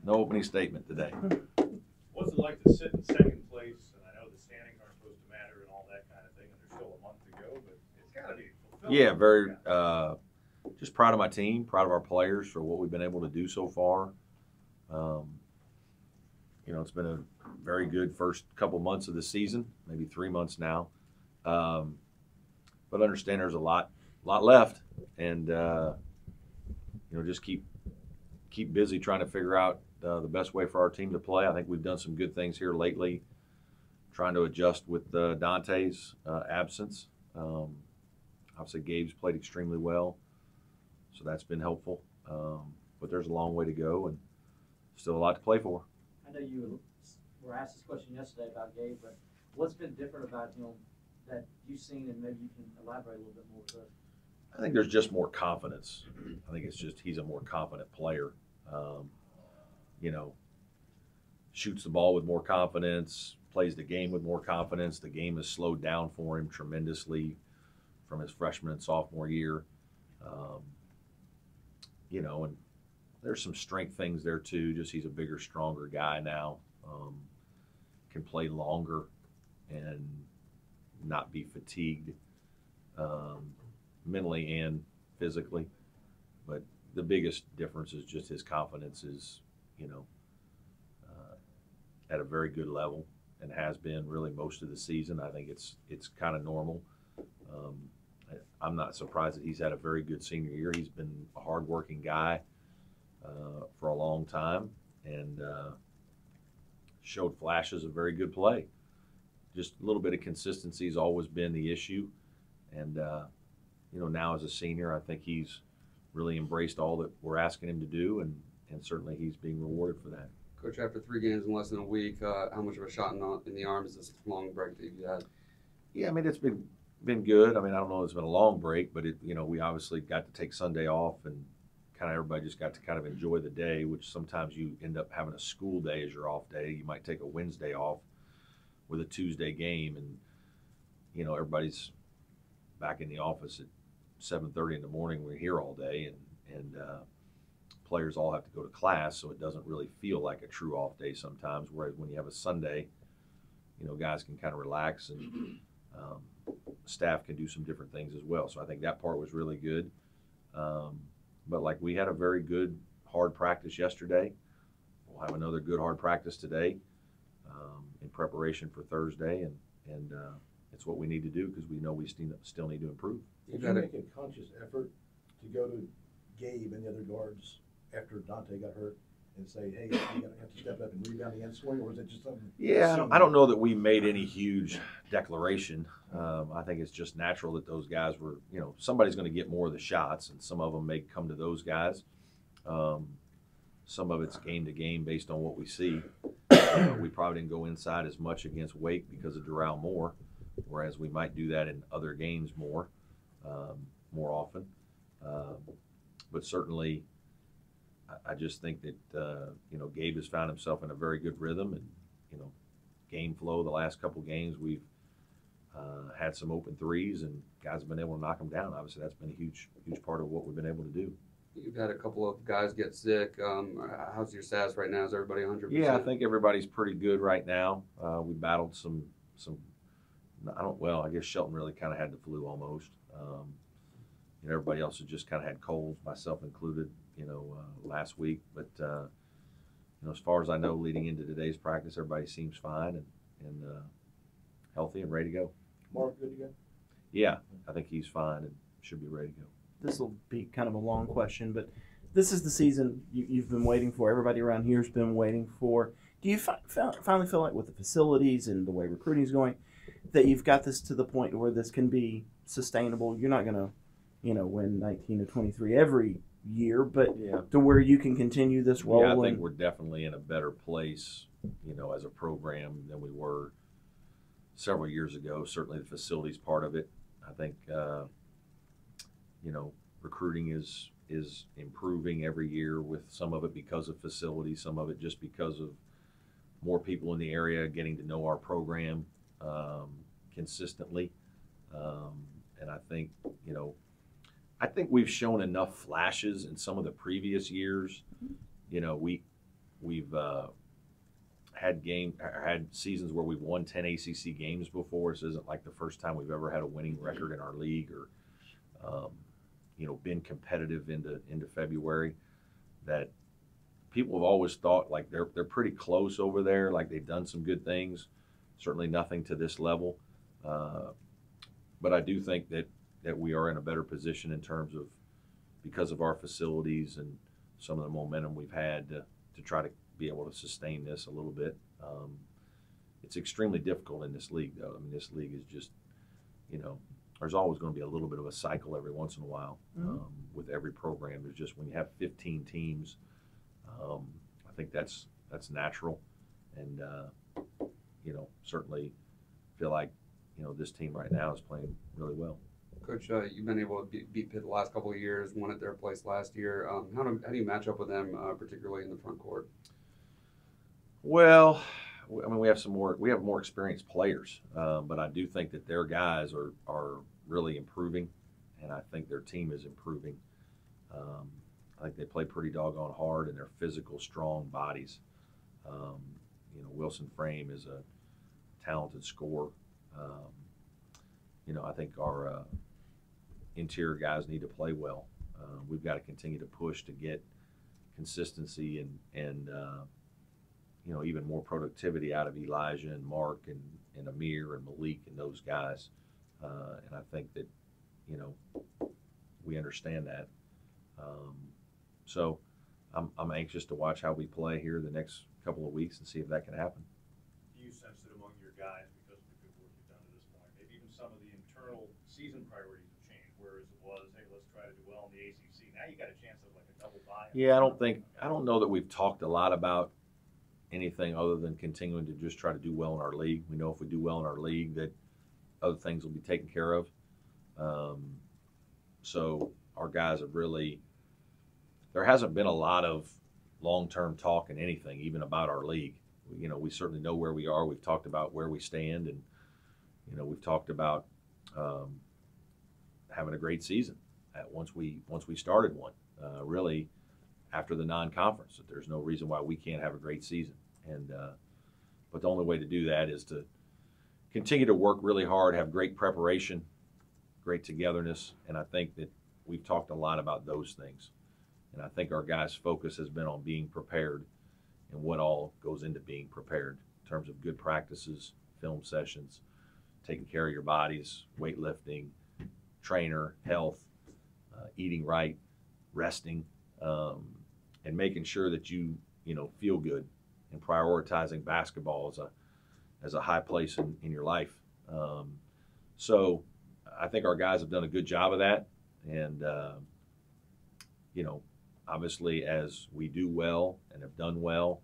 No opening statement today. What's it like to sit in second place? And I know the standings aren't supposed to matter and all that kind of thing, and there's still a month to go, but it's got to be fulfilling. Yeah, very. Just proud of my team, proud of our players for what we've been able to do so far. It's been a very good first couple months of the season, maybe 3 months now. But understand there's a lot left, and just keep busy trying to figure out the best way for our team to play. I think we've done some good things here lately, trying to adjust with Dante's absence. Obviously, Gabe's played extremely well, so that's been helpful. But there's a long way to go, and still a lot to play for. I know you were asked this question yesterday about Gabe, but what's been different about him that you've seen, and maybe you can elaborate a little bit more with us? I think there's just more confidence. I think it's just he's a more confident player. Shoots the ball with more confidence, plays the game with more confidence. The game has slowed down for him tremendously from his freshman and sophomore year. And there's some strength things there too. Just he's a bigger, stronger guy now. Can play longer and not be fatigued mentally and physically. But the biggest difference is just his confidence is, at a very good level and has been really most of the season. I think it's kind of normal. I'm not surprised that he's had a very good senior year. He's been a hardworking guy for a long time and showed flashes of very good play. Just a little bit of consistency has always been the issue. And, now as a senior, I think he's really embraced all that we're asking him to do, and certainly he's being rewarded for that. Coach, after 3 games in less than a week, how much of a shot in the arm is this long break that you had? Yeah, it's been good. I don't know if it's been a long break, but we obviously got to take Sunday off, and kind of everybody just got to kind of enjoy the day, which sometimes you end up having a school day as your off day. You might take a Wednesday off with a Tuesday game, and everybody's back in the office at 7:30 in the morning. We're here all day, and players all have to go to class, so it doesn't really feel like a true off day sometimes. Whereas when you have a Sunday, guys can kind of relax, and staff can do some different things as well. So I think that part was really good. But we had a very good hard practice yesterday. We'll have another good hard practice today in preparation for Thursday, and it's what we need to do because we know we still need to improve. Did you make a conscious effort to go to Gabe and the other guards after Dante got hurt and say, hey, you have to step up and rebound and swing, or was it just something? Yeah, I don't know that we made any huge declaration. I think it's just natural that those guys were, somebody's going to get more of the shots, and some of them may come to those guys. Some of it's game to game based on what we see. We probably didn't go inside as much against Wake because of Durrell Moore, whereas we might do that in other games more often. But certainly, I just think that Gabe has found himself in a very good rhythm, and game flow. The last couple games we've had some open threes, and guys have been able to knock them down. Obviously, that's been a huge part of what we've been able to do. You've had a couple of guys get sick. How's your status right now? Is everybody 100%? Yeah, I think everybody's pretty good right now. We battled some. I guess Shelton really kind of had the flu almost. Everybody else has just kind of had colds, myself included, last week. But, as far as I know, leading into today's practice, everybody seems fine and healthy and ready to go. Mark, good to go? Yeah, I think he's fine and should be ready to go. This will be kind of a long question, but this is the season you've been waiting for. Everybody around here has been waiting for. Do you finally feel like with the facilities and the way recruiting is going that you've got this to the point where this can be sustainable? You're not going to, win 19 to 23 every year, but to where you can continue this role. Yeah, I think we're definitely in a better place, as a program than we were several years ago. Certainly the facilities part of it. I think, recruiting is improving every year, with some of it because of facilities, some of it just because of more people in the area getting to know our program consistently. And I think, we've shown enough flashes in some of the previous years. we've had seasons where we've won 10 ACC games before. This isn't like the first time we've ever had a winning record in our league, or been competitive into February. That people have always thought like they're pretty close over there, like they've done some good things. Certainly nothing to this level, but I do think that we are in a better position in terms of, because of our facilities and some of the momentum we've had to try to be able to sustain this a little bit. It's extremely difficult in this league, though. I mean, this league is just, there's always going to be a little bit of a cycle every once in a while with every program. There's just, when you have 15 teams, I think that's natural, and certainly feel like this team right now is playing really well. Coach, you've been able to beat Pitt the last couple of years, won at their place last year. How do you match up with them, particularly in the front court? Well, I mean, we have more experienced players, but I do think that their guys are really improving, and I think their team is improving. I think they play pretty doggone hard, and they're physical, strong bodies. Wilson Frame is a talented scorer. I think our interior guys need to play well. We've got to continue to push to get consistency and even more productivity out of Elijah and Mark and Amir and Malik and those guys. And I think that, we understand that. So I'm anxious to watch how we play here the next couple of weeks and see if that can happen. Do you sense that among your guys, because of the good work you've done to this point, maybe even some of the internal season priorities have changed, whereas it was, hey, let's try to do well in the ACC. Now you got a chance of like a double bye. Yeah, I don't know that we've talked a lot about anything other than continuing to just try to do well in our league. We know if we do well in our league that other things will be taken care of. So our guys have really, there hasn't been a lot of long-term talk in anything, even about our league. We certainly know where we are. We've talked about where we stand, and we've talked about having a great season once we started one. Really, after the non-conference, that there's no reason why we can't have a great season. And but the only way to do that is to continue to work really hard, have great preparation, great togetherness, and I think that we've talked a lot about those things. And I think our guys' focus has been on being prepared and what all goes into being prepared in terms of good practices, film sessions, taking care of your bodies, weightlifting, trainer, health, eating right, resting, and making sure that you feel good, and prioritizing basketball as a high place in your life. So I think our guys have done a good job of that, and obviously as we do well and have done well,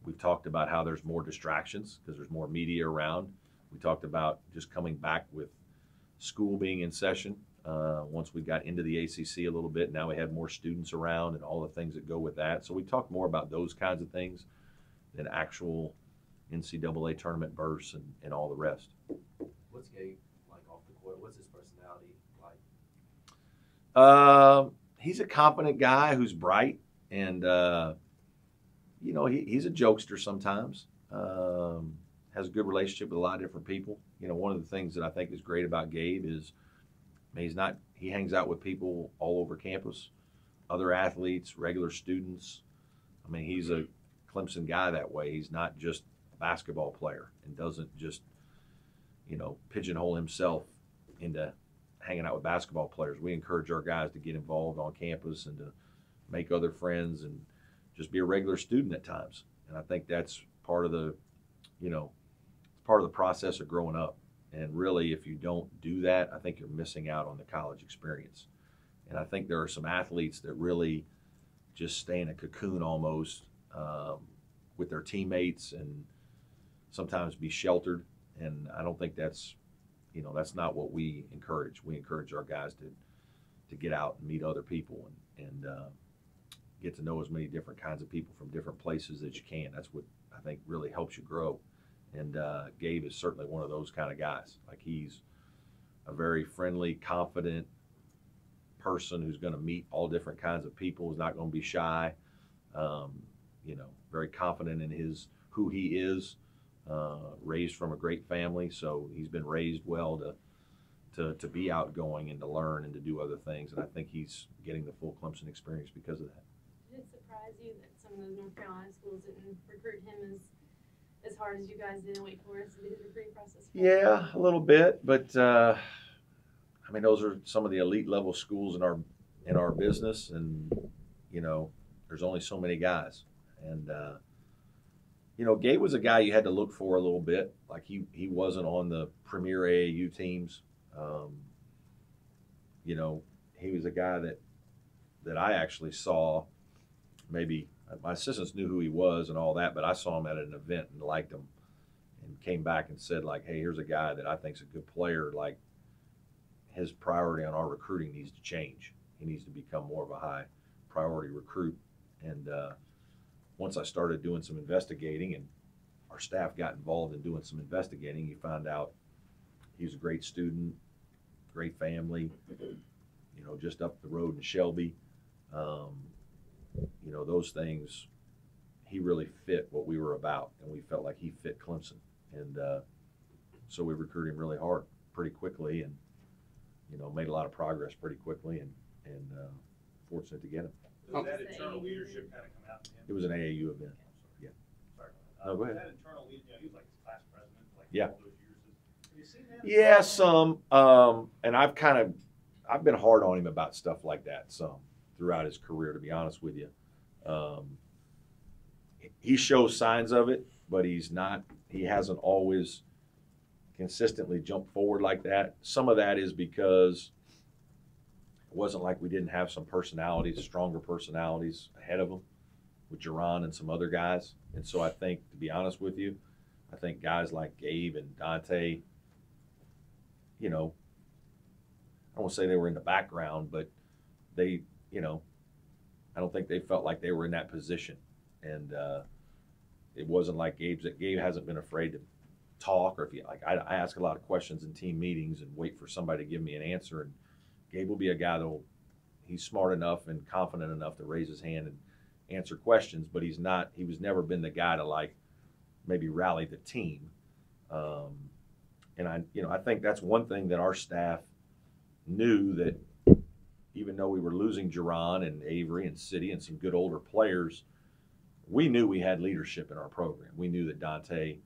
we've talked about how there's more distractions because there's more media around. We talked about just coming back with school being in session. Once we got into the ACC a little bit, now we had more students around and all the things that go with that. So we talked more about those kinds of things than actual NCAA tournament bursts and all the rest. What's Gabe like off the court? What's his personality like? He's a competent guy who's bright, and he's a jokester sometimes. Has a good relationship with a lot of different people. One of the things that I think is great about Gabe is, he hangs out with people all over campus, other athletes, regular students. I mean, he's a Clemson guy that way. He's not just a basketball player and doesn't just, pigeonhole himself into hanging out with basketball players. We encourage our guys to get involved on campus and to make other friends and just be a regular student at times. And I think that's part of the process of growing up. And really, if you don't do that, I think you're missing out on the college experience. And I think there are some athletes that really just stay in a cocoon almost with their teammates and sometimes be sheltered. And I don't think that's not what we encourage. We encourage our guys to get out and meet other people and get to know as many different kinds of people from different places as you can. That's what I think really helps you grow. And Gabe is certainly one of those kind of guys. Like, he's a very friendly, confident person who's going to meet all different kinds of people, is not going to be shy. very confident in who he is. Raised from a great family, so he's been raised well to be outgoing and to learn and to do other things. And I think he's getting the full Clemson experience because of that. Did it surprise you that some of those North Carolina schools didn't recruit him as hard as you guys did in Wake Forest and did the recruiting process? Yeah, a little bit, but I mean, those are some of the elite level schools in our business, and you know, there's only so many guys, and you know, Gabe was a guy you had to look for a little bit. Like he wasn't on the premier AAU teams. You know, he was a guy that I actually saw. Maybe my assistants knew who he was and all that, but I saw him at an event and liked him, and came back and said, like, hey, here's a guy that I think's a good player. Like, his priority on our recruiting needs to change. He needs to become more of a high priority recruit. And once I started doing some investigating and our staff got involved in doing some investigating, you found out he was a great student, great family, you know, just up the road in Shelby. You know, those things, he really fit what we were about, and we felt like he fit Clemson. And so we recruited him really hard pretty quickly, and, you know, made a lot of progress pretty quickly, and fortunate to get him. Does that internal leadership kind of come out in him? It was an AAU event. Yeah. Sorry. No, go ahead. That internal leadership, you know, he was like his class president, like Yeah. all those years. Have you seen that? Yeah, some. And I've been hard on him about stuff like that some throughout his career, to be honest with you. He shows signs of it, but he hasn't always consistently jumped forward like that. Some of that is because it wasn't like we didn't have some personalities, stronger personalities ahead of him with Jerron and some other guys. And so I think, to be honest with you, I think guys like Gabe and Dante, you know, I won't say they were in the background, but they, you know, I don't think they felt like they were in that position. And it wasn't like Gabe hasn't been afraid to talk, or if you like, I ask a lot of questions in team meetings and wait for somebody to give me an answer. And Gabe will be a guy he's smart enough and confident enough to raise his hand and answer questions, but he was never been the guy to like maybe rally the team. And I think that's one thing that our staff knew, that even though we were losing Jerron and Avery and City and some good older players, we knew we had leadership in our program. We knew that Dante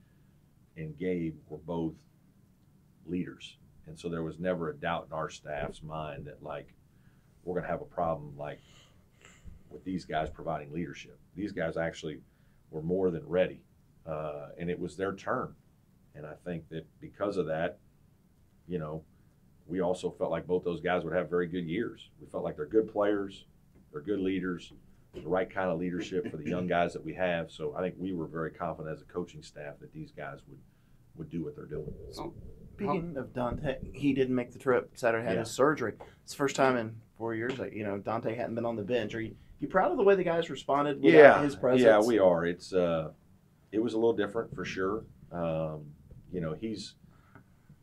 and Gabe were both leaders. And so there was never a doubt in our staff's mind that, like, we're going to have a problem, like, with these guys providing leadership. These guys actually were more than ready, and it was their turn. And I think that because of that, you know, we also felt like both those guys would have very good years. We felt like they're good players, they're good leaders, the right kind of leadership for the young guys that we have. So I think we were very confident as a coaching staff that these guys would do what they're doing. Speaking of Dante, he didn't make the trip Saturday, had his surgery. It's the first time in 4 years that, you know, Dante hadn't been on the bench. Are you proud of the way the guys responded without his presence? Yeah, we are. It was a little different for sure. You know,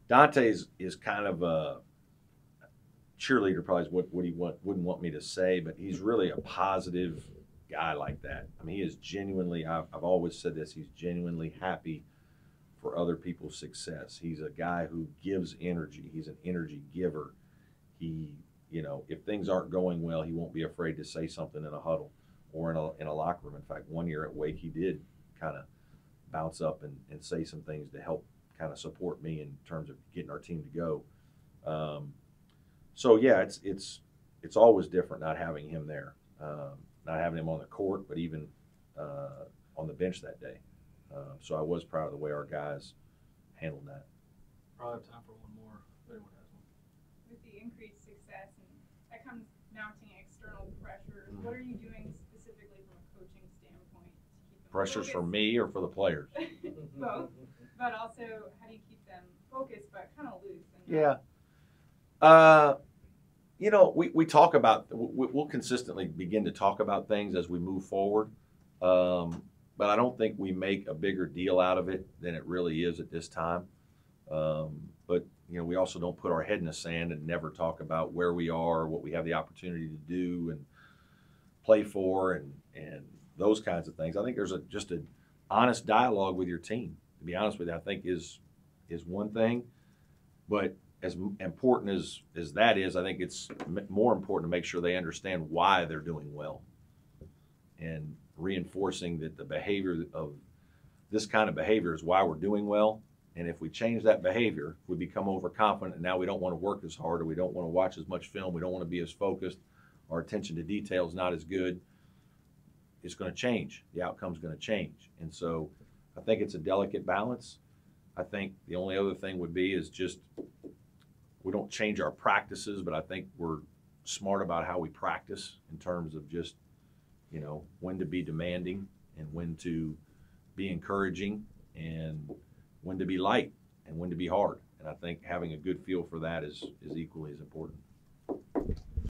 Dante is kind of a cheerleader, probably is what he wouldn't want me to say, but he's really a positive guy like that. I mean, he is genuinely, I've always said this, he's genuinely happy for other people's success. He's a guy who gives energy. He's an energy giver. He, you know, if things aren't going well, he won't be afraid to say something in a huddle or in a locker room. In fact, one year at Wake, he did kind of bounce up and say some things to help kind of support me in terms of getting our team to go. So yeah, it's always different not having him there, not having him on the court, but even on the bench that day. So I was proud of the way our guys handled that. Probably have time for one more. If anyone has one. With the increased success, and that comes mounting external pressures, what are you doing specifically from a coaching standpoint to keep them Pressures focused? for me or for the players? Both, but also how do you keep them focused but kind of loose? And Yeah. You know, we talk about, we'll consistently begin to talk about things as we move forward. But I don't think we make a bigger deal out of it than it really is at this time. But, you know, we also don't put our head in the sand and never talk about where we are, what we have the opportunity to do and play for, and those kinds of things. I think there's just an honest dialogue with your team, to be honest with you, I think is one thing. But as important as that is, I think it's more important to make sure they understand why they're doing well, and reinforcing that the behavior of this kind of behavior is why we're doing well. And if we change that behavior, if we become overconfident and now we don't want to work as hard, or we don't want to watch as much film, we don't want to be as focused, our attention to detail is not as good, it's going to change. The outcome's going to change. And so I think it's a delicate balance. I think the only other thing would be is just, we don't change our practices, but I think we're smart about how we practice in terms of just, you know, when to be demanding and when to be encouraging and when to be light and when to be hard. And I think having a good feel for that is equally as important.